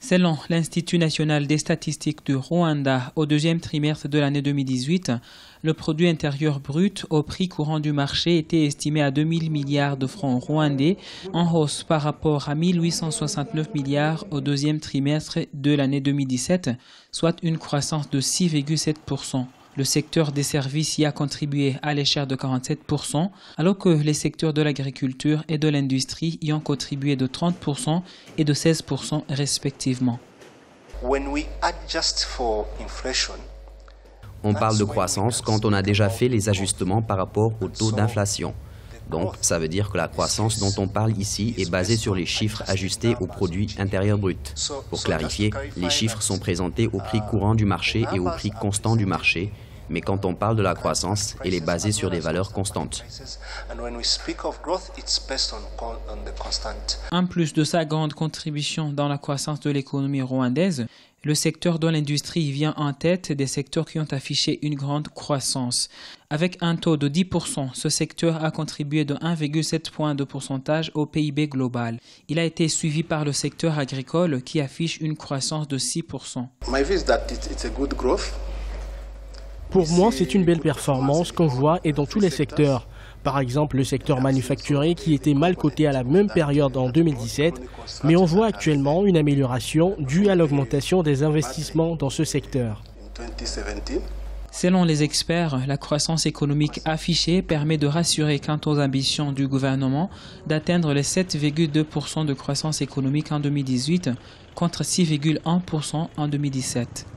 Selon l'Institut national des statistiques du Rwanda, au deuxième trimestre de l'année 2018, le produit intérieur brut au prix courant du marché était estimé à 2000 milliards de francs rwandais, en hausse par rapport à 1869 milliards au deuxième trimestre de l'année 2017, soit une croissance de 6,7%. Le secteur des services y a contribué à l'échelle de 47%, alors que les secteurs de l'agriculture et de l'industrie y ont contribué de 30% et de 16% respectivement. On parle de croissance quand on a déjà fait les ajustements par rapport au taux d'inflation. Donc, ça veut dire que la croissance dont on parle ici est basée sur les chiffres ajustés au produit intérieur brut. Pour clarifier, les chiffres sont présentés au prix courant du marché et au prix constant du marché, mais quand on parle de la croissance, elle est basée sur des valeurs constantes. En plus de sa grande contribution dans la croissance de l'économie rwandaise, le secteur de l'industrie vient en tête des secteurs qui ont affiché une grande croissance. Avec un taux de 10%, ce secteur a contribué de 1,7 point de pourcentage au PIB global. Il a été suivi par le secteur agricole qui affiche une croissance de 6%. Pour moi, c'est une belle performance qu'on voit et dans tous les secteurs. Par exemple, le secteur manufacturier qui était mal coté à la même période en 2017, mais on voit actuellement une amélioration due à l'augmentation des investissements dans ce secteur. Selon les experts, la croissance économique affichée permet de rassurer quant aux ambitions du gouvernement d'atteindre les 7,2% de croissance économique en 2018 contre 6,1% en 2017.